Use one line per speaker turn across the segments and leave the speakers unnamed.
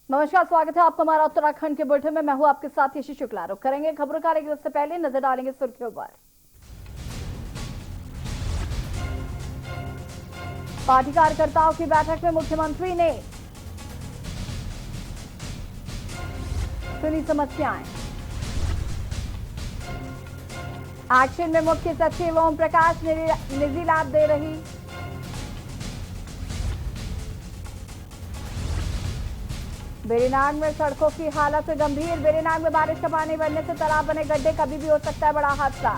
नमस्कार, स्वागत है आपका हमारा उत्तराखंड के बुलेटिन में। मैं हूं आपके साथ यशी शुक्ला। रुक करेंगे खबरों का, लेकिन उससे पहले नजर डालेंगे सुर्खियों पर। पार्टी कार्यकर्ताओं की बैठक में मुख्यमंत्री ने सुनी समस्याएं। एक्शन में मुख्य सचिव ओम प्रकाश निजी लाभ दे रही। बेरीनाग में सड़कों की हालत गंभीर। बेरीनाग में बारिश का पानी बढ़ने से तालाब बने गड्ढे, कभी भी हो सकता है बड़ा हादसा।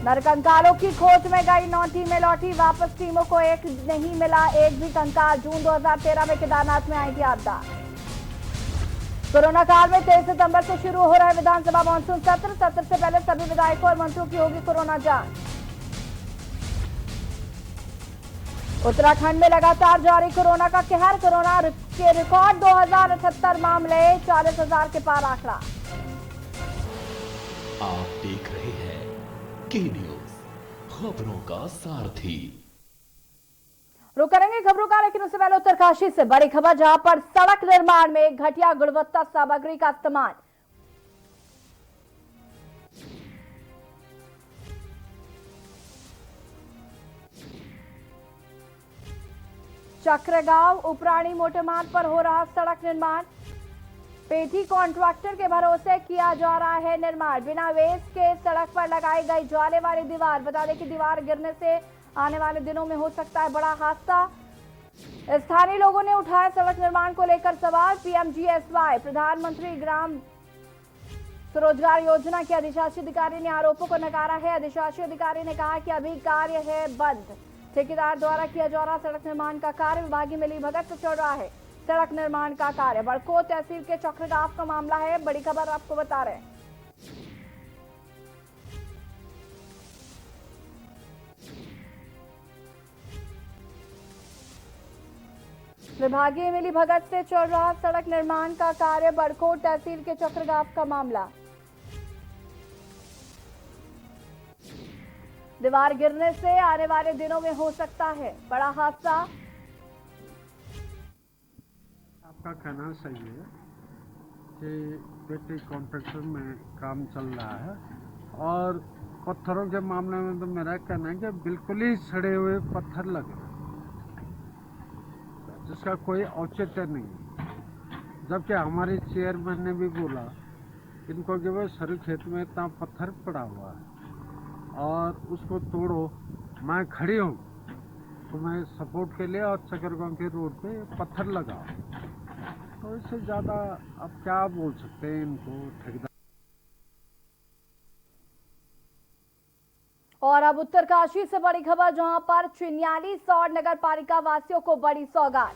नरकंकालों की खोज में गई 9 टीमें लौटी वापस। टीमों को एक नहीं मिला एक भी कंकाल। जून 2013 में केदारनाथ में आई थी आपदा। कोरोना काल में 23 सितंबर से शुरू हो रहा है विधानसभा मानसून सत्र। सत्र से पहले सभी विधायकों और मंत्रियों की होगी कोरोना जांच। उत्तराखंड में लगातार जारी कोरोना का कहर। कोरोना के रिकॉर्ड 2078 मामले, 40,000 के पार आंकड़ा।
आप देख रहे हैं के न्यूज, खबरों का सारथी।
रुक करेंगे खबरों का, लेकिन उससे पहले उत्तरकाशी से बड़ी खबर, जहां पर सड़क निर्माण में घटिया गुणवत्ता सामग्री का इस्तेमाल। चक्रगांव उपराणी मोटर मार्ग पर हो रहा सड़क निर्माण। पेठी कॉन्ट्रैक्टर के भरोसे किया जा रहा है निर्माण। बिना वेस के सड़क पर लगाई गई ज्वाले वाली दीवार। बता दें कि दीवार गिरने से आने वाले दिनों में हो सकता है बड़ा हादसा। स्थानीय लोगों ने उठाया सड़क निर्माण को लेकर सवाल। पीएमजीएसवाई प्रधानमंत्री ग्राम स्वरोजगार योजना के अधिशासी अधिकारी ने आरोपों को नकारा है। अधिशासी अधिकारी ने कहा कि अभी कार्य है बंद। ठेकेदार द्वारा किया जा रहा सड़क निर्माण का कार्य विभागीय मिलीभगत से चल रहा है। सड़क निर्माण का कार्य बड़कोट तहसील के चक्रगांव का मामला है। बड़ी खबर आपको बता रहे हैं। विभागीय मिलीभगत से चल रहा सड़क निर्माण का कार्य बड़कोट तहसील के चक्रगांव का मामला। दीवार गिरने से आने वाले दिनों में हो सकता है बड़ा हादसा।
आपका कहना सही है कि पेटी कॉन्ट्रैक्टर में काम चल रहा है, और पत्थरों के मामले में तो मेरा कहना है कि बिल्कुल ही सड़े हुए पत्थर लगे, जिसका कोई औचित्य नहीं। जबकि हमारे चेयरमैन ने भी बोला इनको कि वो सरू खेत में इतना पत्थर पड़ा हुआ है और उसको तोड़ो, मैं खड़ी हूँ तो मैं सपोर्ट के लिए, और चकरगांव के रोड पे पत्थर लगाओ। तो इससे ज़्यादा अब क्या बोल सकते हैं इनको ठेकेदार।
और अब उत्तरकाशी से बड़ी खबर, जहां पर चिन्याली सौर नगर पालिका वासियों को बड़ी सौगात।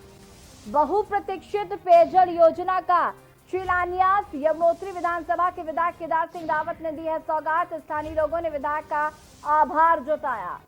बहुप्रतीक्षित पेयजल योजना का शिलान्यास। यमुनोत्री विधानसभा के विधायक केदार सिंह रावत ने दी है सौगात। स्थानीय लोगों ने विधायक का आभार जताया।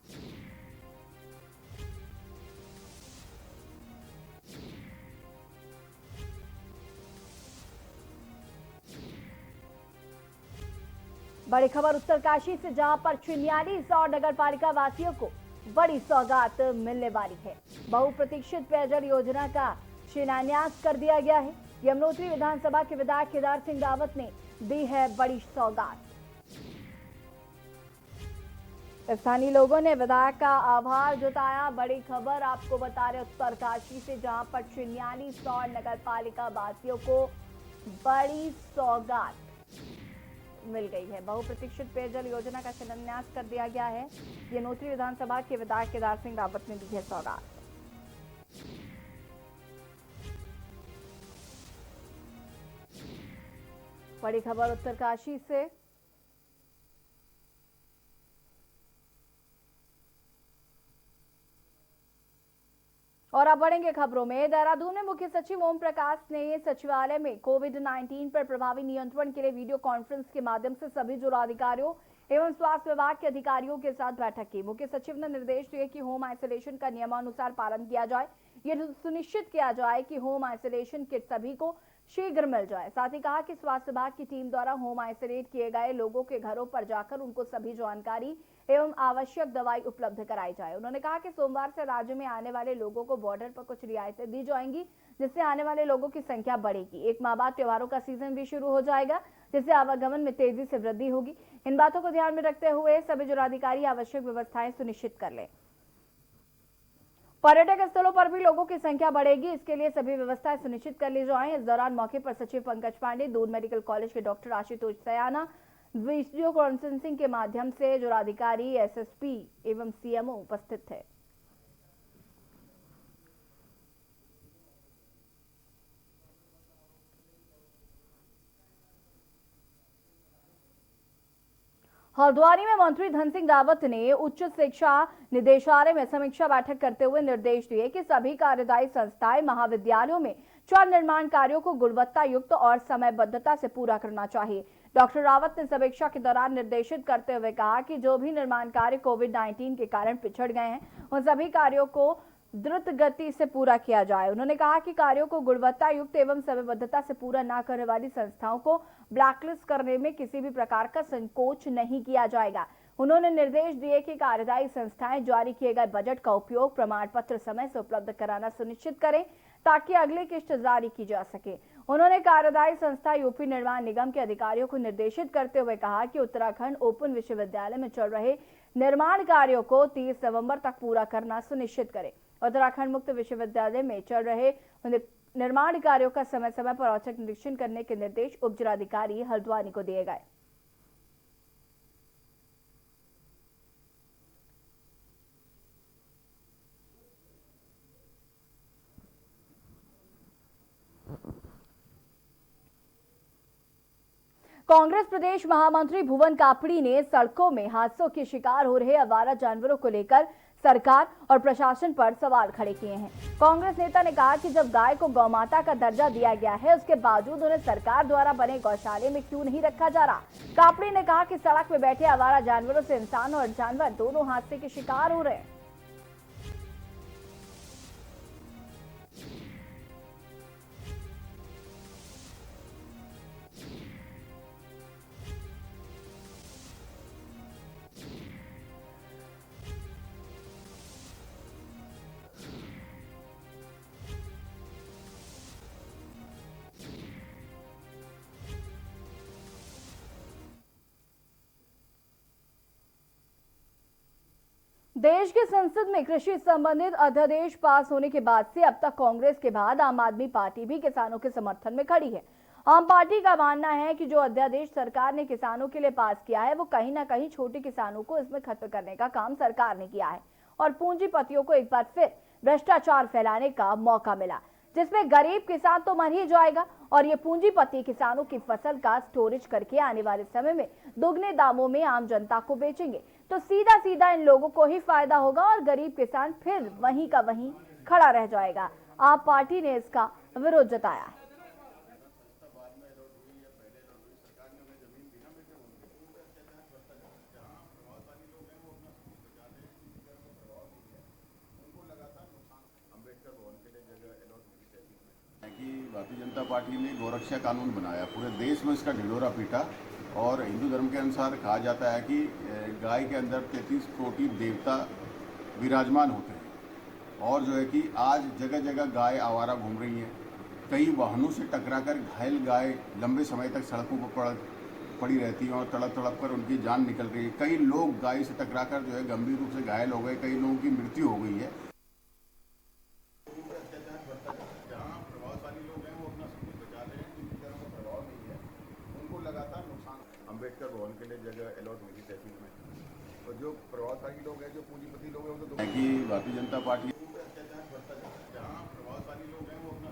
बड़ी खबर उत्तरकाशी से, जहां पर चिन्याली सौर नगर पालिका वासियों को बड़ी सौगात मिलने वाली है। बहुप्रतीक्षित पेयजल योजना का शिलान्यास कर दिया गया है। यमुनोत्री विधानसभा के विधायक केदार सिंह रावत ने दी है बड़ी सौगात। स्थानीय लोगों ने विधायक का आभार जताया। बड़ी खबर आपको बता रहे उत्तरकाशी से, जहां पर चिन्याली सौर नगर पालिका वासियों को बड़ी सौगात मिल गई है। बहुप्रतीक्षित पेयजल योजना का शिलान्यास कर दिया गया है। यमुनोत्री विधानसभा के विधायक केदार सिंह रावत ने दी है सौगात। बड़ी खबर उत्तरकाशी से। और अब बढ़ेंगे खबरों में। देहरादून में मुख्य सचिव ओम प्रकाश ने सचिवालय में कोविड-19 पर प्रभावी नियंत्रण के लिए वीडियो कॉन्फ्रेंस के माध्यम से सभी जिलाधिकारियों एवं स्वास्थ्य विभाग के अधिकारियों के साथ बैठक की। मुख्य सचिव ने निर्देश दिए कि होम आइसोलेशन का नियमानुसार पालन किया जाए। यह सुनिश्चित किया जाए कि होम आइसोलेशन किट सभी को शीघ्र मिल जाए। साथ ही कहा कि स्वास्थ्य विभाग की टीम द्वारा होम आइसोलेट किए गए लोगों के घरों पर जाकर उनको सभी जानकारी एवं आवश्यक दवाई उपलब्ध कराई जाए। उन्होंने कहा कि सोमवार से राज्य में आने वाले लोगों को बॉर्डर पर कुछ रियायतें दी जाएंगी, जिससे आने वाले लोगों की संख्या बढ़ेगी। एक माह बाद त्योहारों का सीजन भी शुरू हो जाएगा, जिससे आवागमन में तेजी से वृद्धि होगी। इन बातों को ध्यान में रखते हुए सभी जिलाधिकारी आवश्यक व्यवस्थाएं सुनिश्चित कर लें। पर्यटक स्थलों पर भी लोगों की संख्या बढ़ेगी, इसके लिए सभी व्यवस्थाएं सुनिश्चित कर ली जाएं। इस दौरान मौके पर सचिव पंकज पांडे, दून मेडिकल कॉलेज के डॉक्टर आशुतोष सयाना वीडियो कॉन्फ्रेंसिंग के माध्यम से जिलाधिकारी, एसएसपी एवं सीएमओ उपस्थित थे। हल्द्वानी में मंत्री धन सिंह रावत ने उच्च शिक्षा निदेशालय में समीक्षा बैठक करते हुए निर्देश दिए कि सभी कार्यदायी संस्थाएं महाविद्यालयों में चल निर्माण कार्यों को गुणवत्ता युक्त और समयबद्धता से पूरा करना चाहिए। डॉक्टर रावत ने समीक्षा के दौरान निर्देशित करते हुए कहा कि जो भी निर्माण कार्य कोविड-19 के कारण पिछड़ गए हैं, उन सभी कार्यों को द्रुत गति से पूरा किया जाए। उन्होंने कहा कि कार्यों को गुणवत्ता युक्त एवं समयबद्धता से पूरा न करने वाली संस्थाओं को ब्लैकलिस्ट करने में किसी भी प्रकार का संकोच नहीं किया जाएगा। उन्होंने निर्देश दिए कि कार्यदायी संस्थाएं जारी किए गए बजट का उपयोग प्रमाण पत्र समय से उपलब्ध कराना सुनिश्चित करें, ताकि अगली किश्त जारी की जा सके। उन्होंने कार्यदायी संस्था यूपी निर्माण निगम के अधिकारियों को निर्देशित करते हुए कहा कि उत्तराखंड ओपन विश्वविद्यालय में चल रहे निर्माण कार्यों को 30 नवंबर तक पूरा करना सुनिश्चित करें। उत्तराखंड मुक्त विश्वविद्यालय में चल रहे निर्माण कार्यों का समय समय पर औचक निरीक्षण करने के निर्देश उप जिलाधिकारी हल्द्वानी को दिए गए। कांग्रेस प्रदेश महामंत्री भुवन कापड़ी ने सड़कों में हादसों के शिकार हो रहे आवारा जानवरों को लेकर सरकार और प्रशासन पर सवाल खड़े किए हैं। कांग्रेस नेता ने कहा कि जब गाय को गौमाता का दर्जा दिया गया है, उसके बावजूद उन्हें सरकार द्वारा बने गौशाले में क्यों नहीं रखा जा रहा। कापड़ी ने कहा कि सड़क में बैठे आवारा जानवरों से इंसान और जानवर दोनों हादसे के शिकार हो रहे हैं। देश की संसद में कृषि संबंधित अध्यादेश पास होने के बाद से अब तक कांग्रेस के बाद आम आदमी पार्टी भी किसानों के समर्थन में खड़ी है। आम पार्टी का मानना है कि जो अध्यादेश सरकार ने किसानों के लिए पास किया है, वो कहीं ना कहीं छोटे किसानों को इसमें खत्म करने का काम सरकार ने किया है और पूंजीपतियों को एक बार फिर भ्रष्टाचार फैलाने का मौका मिला, जिसमें गरीब किसान तो मर ही जाएगा और ये पूंजीपति किसानों की फसल का स्टोरेज करके आने वाले समय में दोगुने दामों में आम जनता को बेचेंगे, तो सीधा सीधा इन लोगों को ही फायदा होगा और गरीब किसान फिर वहीं का वहीं खड़ा रह जाएगा। आप पार्टी ने इसका विरोध जताया है।
कि भारतीय जनता पार्टी ने गौरक्षा कानून बनाया, पूरे देश में इसका ढिंढोरा पीटा और हिंदू धर्म के अनुसार कहा जाता है कि गाय के अंदर 33 कोटि देवता विराजमान होते हैं और जो है कि आज जगह जगह गाय आवारा घूम रही हैं। कई वाहनों से टकराकर घायल गाय लंबे समय तक सड़कों पर पड़ी रहती हैं और तड़प तड़प कर उनकी जान निकल रही है। कई लोग गाय से टकराकर जो है गंभीर रूप से घायल हो गए, कई लोगों की मृत्यु हो गई है। लगातार नुकसान अम्बेडकर भवन के लिए जगह अलॉट हुई थी तहसील में, और जो प्रभावशाली लोग हैं, जो पूंजीपति लोग हैं, वो कि भारतीय जनता पार्टी जहाँ प्रभावशाली लोग हैं वो अपना।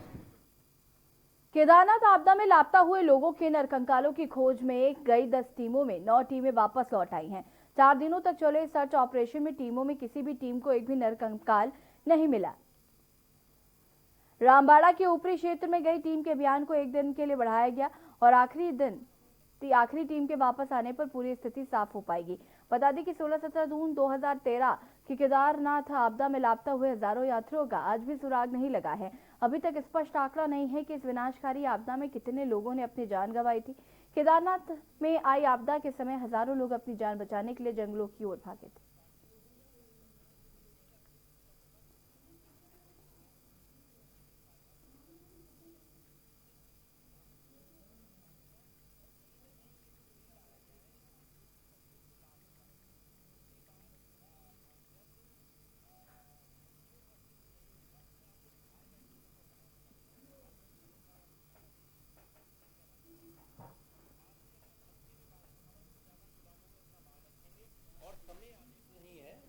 केदारनाथ आपदा में लापता हुए लोगों के नरकंकालों की खोज में गई 10 टीमों में 9 टीमें वापस लौट आई हैं। 4 दिनों तक चले सर्च ऑपरेशन में टीमों में किसी भी टीम को एक भी नरकंकाल नहीं मिला। रामबाड़ा के ऊपरी क्षेत्र में गई टीम के अभियान को 1 दिन के लिए बढ़ाया गया और आखिरी टीम के वापस आने पर पूरी स्थिति साफ हो पाएगी। बता दें कि 16-17 जून 2013 की केदारनाथ आपदा में लापता हुए हजारों यात्रियों का आज भी सुराग नहीं लगा है। अभी तक स्पष्ट आंकड़ा नहीं है कि इस विनाशकारी आपदा में कितने लोगों ने अपनी जान गंवाई थी। केदारनाथ में आई आपदा के समय हजारों लोग अपनी जान बचाने के लिए जंगलों की ओर भागे थे।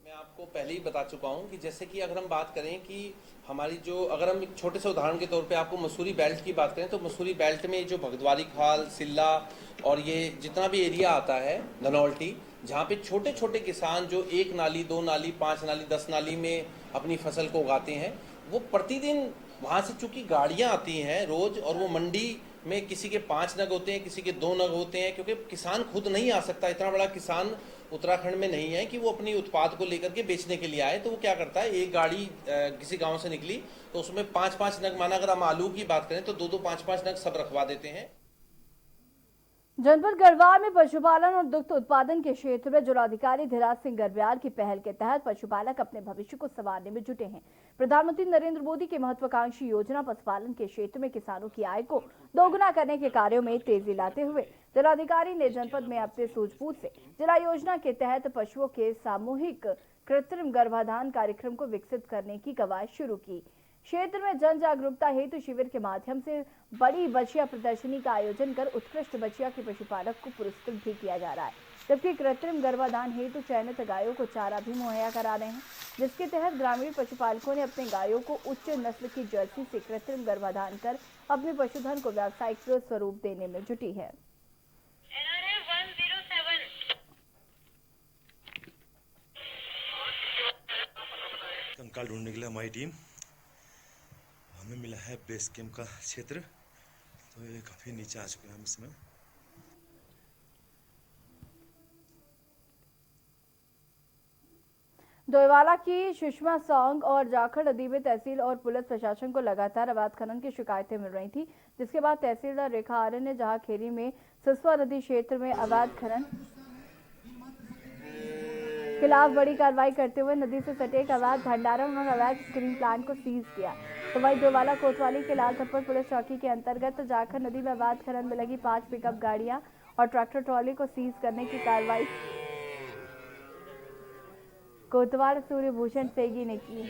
मैं आपको पहले ही बता चुका हूं कि जैसे कि अगर हम बात करें कि हमारी जो अगर हम एक छोटे से उदाहरण के तौर पे आपको मसूरी बेल्ट की बात करें तो मसूरी बेल्ट में जो भगतवारी खाल, सिल्ला और ये जितना भी एरिया आता है धनौल्टी, जहाँ पे छोटे छोटे किसान जो 1 नाली 2 नाली 5 नाली 10 नाली में अपनी फसल को उगाते हैं, वो प्रतिदिन वहाँ से चूंकि गाड़ियाँ आती हैं रोज और वो मंडी में किसी के 5 नग होते हैं, किसी के 2 नग होते हैं, क्योंकि किसान खुद नहीं आ सकता। इतना बड़ा किसान उत्तराखंड में नहीं है कि वो अपनी उत्पाद को लेकर के बेचने के लिए आए, तो वो क्या करता है, एक गाड़ी किसी गांव से निकली तो उसमें 5-5 नग, माना अगर हम आलू की बात करें तो 2-2 5-5 नग सब रखवा देते हैं।
जनपद गढ़वाल में पशुपालन और दुग्ध उत्पादन के क्षेत्र में जिलाधिकारी धीराज सिंह गर्ब्याल की पहल के तहत पशुपालक अपने भविष्य को संवारने में जुटे हैं। प्रधानमंत्री नरेंद्र मोदी की महत्वाकांक्षी योजना पशुपालन के क्षेत्र में किसानों की आय को दोगुना करने के कार्यों में तेजी लाते हुए जिलाधिकारी ने जनपद में अपने सूझबूझ से जिला योजना के तहत पशुओं के सामूहिक कृत्रिम गर्भाधान कार्यक्रम को विकसित करने की कवायद शुरू की। क्षेत्र में जन जागरूकता हेतु शिविर के माध्यम से बड़ी बछिया प्रदर्शनी का आयोजन कर उत्कृष्ट बछिया के पशुपालक को पुरस्कृत भी किया जा रहा है, जबकि कृत्रिम गर्भाधान हेतु चयनित गायों को चारा भी मुहैया करा रहे हैं, जिसके तहत ग्रामीण पशुपालकों ने अपने गायों को उच्च नस्ल की जर्सी से कृत्रिम गर्भाधान कर अपने पशुधन को व्यावसायिक स्वरूप देने में जुटी है।
कंकाल ढूंढने के लिए हमारी टीम, हमें मिला है बेस कैंप का क्षेत्र, तो ये काफी नीचे आ चुके हैं हम इस समय।
डोईवाला की सुषमा सॉन्ग और जाखड़ नदी में तहसील और पुलिस प्रशासन को लगातार अवैध खनन की शिकायतें मिल रही थी, जिसके बाद तहसीलदार रेखा आर्य ने जहां खेरी में सिसवा नदी क्षेत्र में अवैध खनन खिलाफ बड़ी कार्रवाई करते हुए नदी से सटे एक अवैध भंडारण और अवैध स्क्रीन प्लांट को सीज किया। तो वहीं डोईवाला कोतवाली के लाल थप्पड़ पुलिस चौकी के अंतर्गत जाखड़ नदी में अवैध खनन में लगी 5 पिकअप गाड़ियां और ट्रैक्टर ट्रॉली को सीज करने की कार्रवाई कोतवाल सूर्यभूषण सेगी ने की।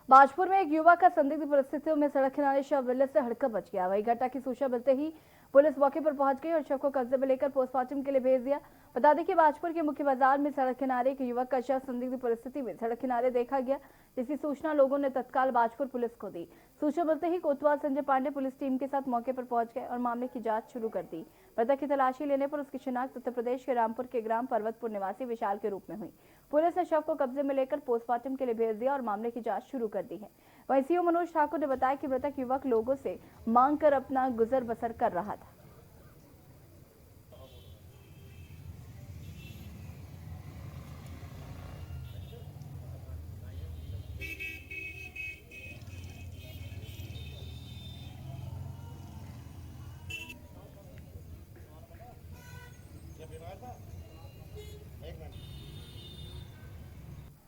बाजपुर में एक युवक का संदिग्ध परिस्थितियों में सड़क किनारे शव मिलने से हड़कंप मच गया। वही घटना की सूचना मिलते ही पुलिस मौके पर पहुंच गई और शव को कब्जे में लेकर पोस्टमार्टम के लिए भेज दिया। बता दें कि बाजपुर के मुख्य बाजार में सड़क किनारे एक युवक का शव संदिग्ध परिस्थिति में सड़क किनारे देखा गया, जिसकी सूचना लोगों ने तत्काल बाजपुर पुलिस को दी। सूचना मिलते ही कोतवाल संजय पांडे पुलिस टीम के साथ मौके पर पहुंच गए और मामले की जांच शुरू कर दी। मृतक की तलाशी लेने पर उसकी शिनाख्त उत्तर प्रदेश के रामपुर के ग्राम पर्वतपुर निवासी विशाल के रूप में हुई। पुलिस ने शव को कब्जे में लेकर पोस्टमार्टम के लिए भेज दिया और मामले की जांच शुरू कर दी है। वहीं सीओ मनोज ठाकुर ने बताया कि मृतक युवक लोगों से मांग कर अपना गुजर बसर कर रहा था।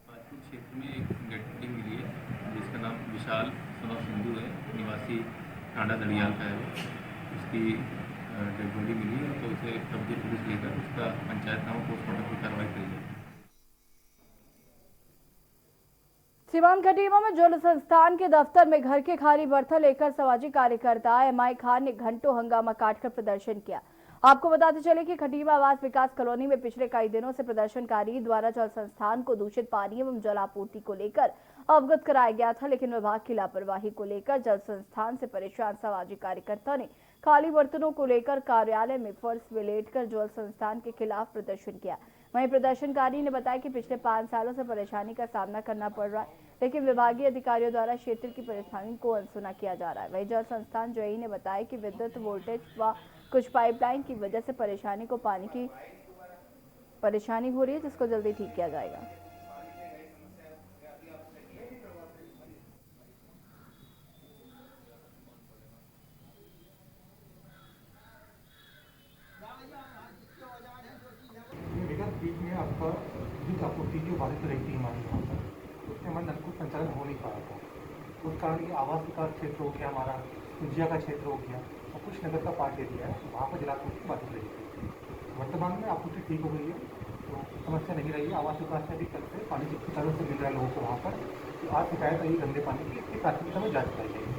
बाजपुर क्षेत्र में एक डेड बॉडी मिली है, जिसका नाम विशाल सनोफ सिंधु है, निवासी टांडा दड़ियाल का है। उसकी डेड बॉडी मिली है, तो उसे कब्जे पुलिस लेकर उसका पंचायतनामा पोस्टमार्टम की कार्रवाई करी है।
सीवान खटीमा में जल संस्थान के दफ्तर में घर के खाली बर्तन लेकर सामाजिक कार्यकर्ता एमआई खान ने घंटों हंगामा काटकर प्रदर्शन किया। आपको बताते चले कि खटीमा आवास विकास कॉलोनी में पिछले कई दिनों से प्रदर्शनकारी द्वारा जल संस्थान को दूषित पानी एवं जल आपूर्ति को लेकर अवगत कराया गया था, लेकिन विभाग की लापरवाही को लेकर जल संस्थान से परेशान सामाजिक कार्यकर्ता ने खाली बर्तनों को लेकर कार्यालय में फर्श में लेटकर जल संस्थान के खिलाफ प्रदर्शन किया। वहीं प्रदर्शनकारी ने बताया कि पिछले 5 सालों से परेशानी का सामना करना पड़ रहा है, लेकिन विभागीय अधिकारियों द्वारा क्षेत्र की परेशानी को अनसुना किया जा रहा है। वहीं जल संस्थान जेई ने बताया कि विद्युत वोल्टेज व कुछ पाइपलाइन की वजह से पानी की परेशानी हो रही है, जिसको जल्दी ठीक किया जाएगा।
विगत बीच में आपका विद्युत आपूर्ति जो बाधित रहती है हमारे यहाँ पर, उसमें हमारा नलकूप संचालन हो नहीं पा रहा था। उस कारण ये आवास विकास क्षेत्र हो गया, हमारा कुंजिया का क्षेत्र हो गया और कुछ नगर का पार्ट एरिया है, वहाँ पर जलापूर्ति बाधित रही थी। वर्तमान में आपूर्ति ठीक हो गई है, तो समस्या नहीं रही है। आवास विकास से भी कल से पानी जितनी तरह से मिल रहा है लोगों को वहाँ पर, तो आज शिकायत आई गंदे पानी की, इसकी प्राथमिकता में जाँच कराई जाएगी।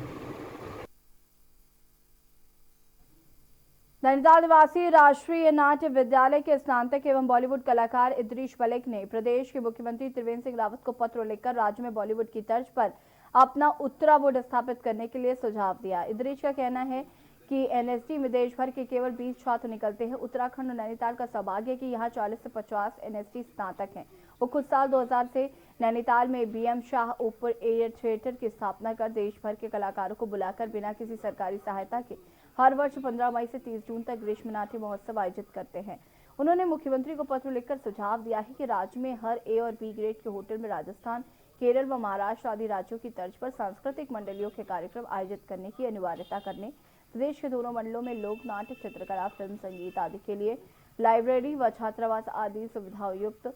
नैनीताल निवासी राष्ट्रीय नाट्य विद्यालय के स्नातक एवं बॉलीवुड कलाकार इद्रीश मलिक ने प्रदेश के मुख्यमंत्री त्रिवेंद्र सिंह रावत को पत्र लिखकर राज्य में बॉलीवुड की तर्ज पर अपना उत्तरा बोर्ड स्थापित करने के लिए सुझाव दिया। इद्रीश का कहना है कि एनएसडी में देश भर के केवल 20 छात्र निकलते हैं। उत्तराखंड और नैनीताल का सौभाग्य है कि यहाँ 40 से 50 एनएसडी स्नातक हैं। वो खुद साल 2000 से नैनीताल में BM Shah open air theatre की स्थापना कर देश भर के कलाकारों को बुलाकर बिना किसी सरकारी सहायता के हर वर्ष 15 मई से 30 जून तक ग्रीष्म नाट्य महोत्सव आयोजित करते हैं। उन्होंने मुख्यमंत्री को पत्र लिखकर सुझाव दिया है कि राज्य में हर ए और बी ग्रेड के होटल में राजस्थान, केरल व महाराष्ट्र आदि राज्यों की तर्ज पर सांस्कृतिक मंडलियों के कार्यक्रम आयोजित करने की अनिवार्यता करने, प्रदेश के दोनों मंडलों में लोक नाट्य, चित्रकला, फिल्म, संगीत आदि के लिए लाइब्रेरी व छात्रावास आदि सुविधाओं युक्त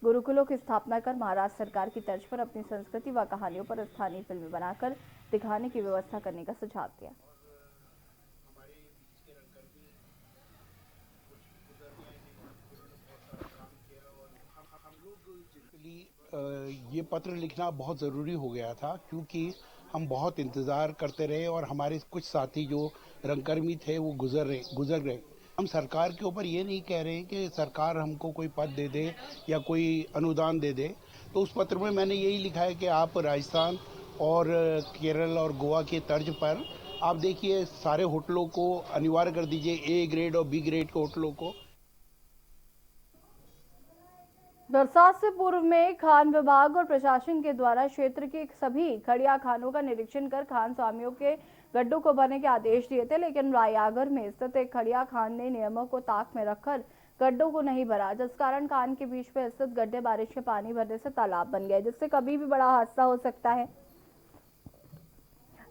गुरुकुलों की स्थापना कर महाराष्ट्र सरकार की तर्ज पर अपनी संस्कृति व कहानियों पर स्थानीय फिल्में बनाकर दिखाने की व्यवस्था करने का सुझाव दिया।
ये पत्र लिखना बहुत ज़रूरी हो गया था, क्योंकि हम बहुत इंतज़ार करते रहे और हमारे कुछ साथी जो रंगकर्मी थे वो गुजर गए। हम सरकार के ऊपर ये नहीं कह रहे हैं कि सरकार हमको कोई पद दे दे या कोई अनुदान दे दे। तो उस पत्र में मैंने यही लिखा है कि आप राजस्थान और केरल और गोवा के तर्ज पर आप देखिए सारे होटलों को अनिवार्य कर दीजिए, ए ग्रेड और बी ग्रेड के होटलों को।
बरसात से पूर्व में खान विभाग और प्रशासन के द्वारा क्षेत्र के सभी खड़िया खानों का निरीक्षण कर खान स्वामियों के गड्ढों को भरने के आदेश दिए थे, लेकिन रायागढ़ में स्थित एक खड़िया खान ने नियमों को ताक में रखकर गड्ढों को नहीं भरा, जिस कारण खान के बीच में स्थित गड्ढे बारिश के पानी भरने से तालाब बन गए, जिससे कभी भी बड़ा हादसा हो सकता है।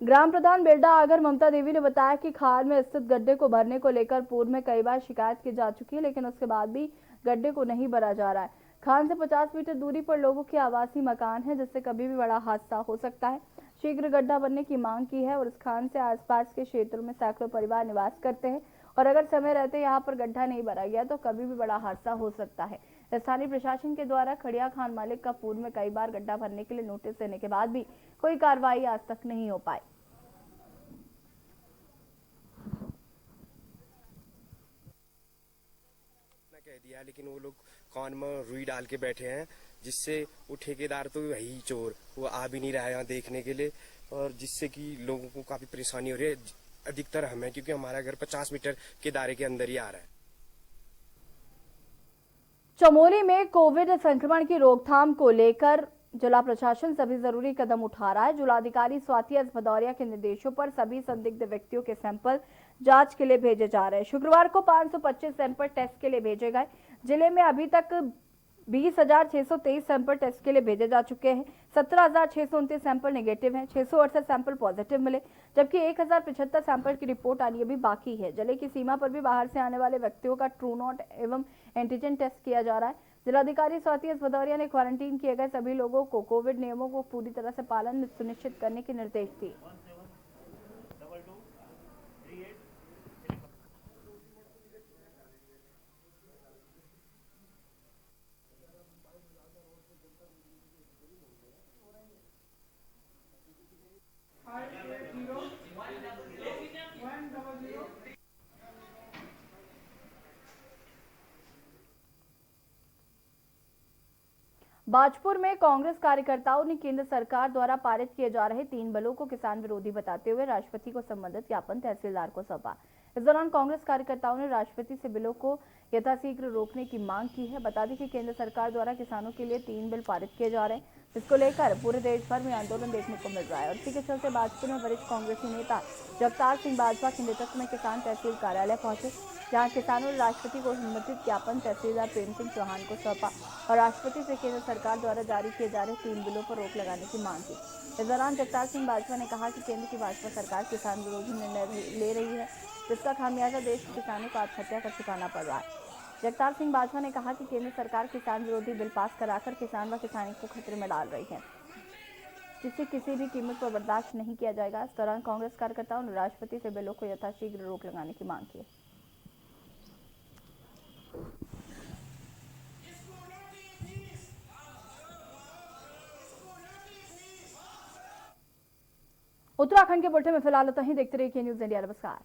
ग्राम प्रधान बेल्डा आगर ममता देवी ने बताया कि खान में स्थित गड्ढे को भरने को लेकर पूर्व में कई बार शिकायत की जा चुकी है, लेकिन उसके बाद भी गड्ढे को नहीं भरा जा रहा है। खान से 50 मीटर दूरी पर लोगों के आवासीय मकान है, जिससे कभी भी बड़ा हादसा हो सकता है। शीघ्र गड्ढा बनने की मांग की है और इस खान से आसपास के क्षेत्रों में सैकड़ों परिवार निवास करते हैं और अगर समय रहते यहाँ पर गड्ढा नहीं भरा गया तो कभी भी बड़ा हादसा हो सकता है। स्थानीय प्रशासन के द्वारा खड़िया खान मालिक का पूर्व में कई बार गड्ढा भरने के लिए नोटिस देने के बाद भी कोई कार्रवाई आज तक नहीं हो पाई।
कह दिया, लेकिन वो लोग कान में रुई डाल के बैठे हैं, जिससे वो ठेकेदार तो वही चोर, वो आ भी नहीं रहा है यहाँ देखने के लिए, और जिससे कि लोगों को काफी परेशानी हो रही है। अधिकतर हमें, क्योंकि हमारा घर 50 मीटर के दायरे के अंदर ही आ रहा है।
चमोली में कोविड संक्रमण की रोकथाम को लेकर जिला प्रशासन सभी जरूरी कदम उठा रहा है। जिलाधिकारी स्वाति एस भदौरिया के निर्देशों पर सभी संदिग्ध व्यक्तियों के सैंपल जांच के लिए भेजे जा रहे हैं। शुक्रवार को 525 सैंपल टेस्ट के लिए भेजे गए। जिले में अभी तक 20,623 सैंपल टेस्ट के लिए भेजे जा चुके हैं। 17,629 सैंपल नेगेटिव हैं, 668 सैंपल पॉजिटिव मिले, जबकि 1,075 सैंपल की रिपोर्ट आनी अभी बाकी है। जिले की सीमा पर भी बाहर से आने वाले व्यक्तियों का ट्रू नॉट एवं एंटीजन टेस्ट किया जा रहा है। जिलाधिकारी स्वाति एस भदौरिया ने क्वारंटीन किए गए सभी लोगों को कोविड नियमों को पूरी तरह से पालन सुनिश्चित करने के निर्देश दिए। बाजपुर में कांग्रेस कार्यकर्ताओं ने केंद्र सरकार द्वारा पारित किए जा रहे 3 बिलों को किसान विरोधी बताते हुए राष्ट्रपति को संबंधित ज्ञापन तहसीलदार को सौंपा। इस दौरान कांग्रेस कार्यकर्ताओं ने राष्ट्रपति से बिलों को यथाशीघ्र रोकने की मांग की है। बता दें कि केंद्र सरकार द्वारा किसानों के लिए 3 बिल पारित किए जा रहे हैं, जिसको लेकर पूरे देश भर में आंदोलन देखने को मिल रहा है। और इसी के चलते बाजपुर में वरिष्ठ कांग्रेसी नेता जगतार सिंह बाजवा के नेतृत्व में किसान तहसील कार्यालय पहुंचे, जहां किसानों ने राष्ट्रपति को संबंधित ज्ञापन तहसीलदार प्रेम सिंह चौहान को सौंपा और राष्ट्रपति से केंद्र सरकार द्वारा जारी किए जा रहे 3 बिलों पर रोक लगाने की मांग की। इस दौरान जगतार सिंह बाजवा ने कहा कि केंद्र की भाजपा सरकार किसान विरोधी निर्णय ले रही है, जिसका खामियाजा देश के किसानों को आत्महत्या कर चुकाना पड़ रहा है। जगतार सिंह बाजवा ने कहा कि केंद्र सरकार किसान विरोधी बिल पास कराकर किसान व किसानी को खतरे में डाल रही है, जिसे किसी भी कीमत पर बर्दाश्त नहीं किया जाएगा। इस दौरान कांग्रेस कार्यकर्ताओं ने राष्ट्रपति से बिलों को यथाशीघ्र रोक लगाने की मांग की। उत्तराखंड के बुलेटिन में फिलहाल इतना ही। देखते रहिए न्यूज़ इंडिया। नमस्कार।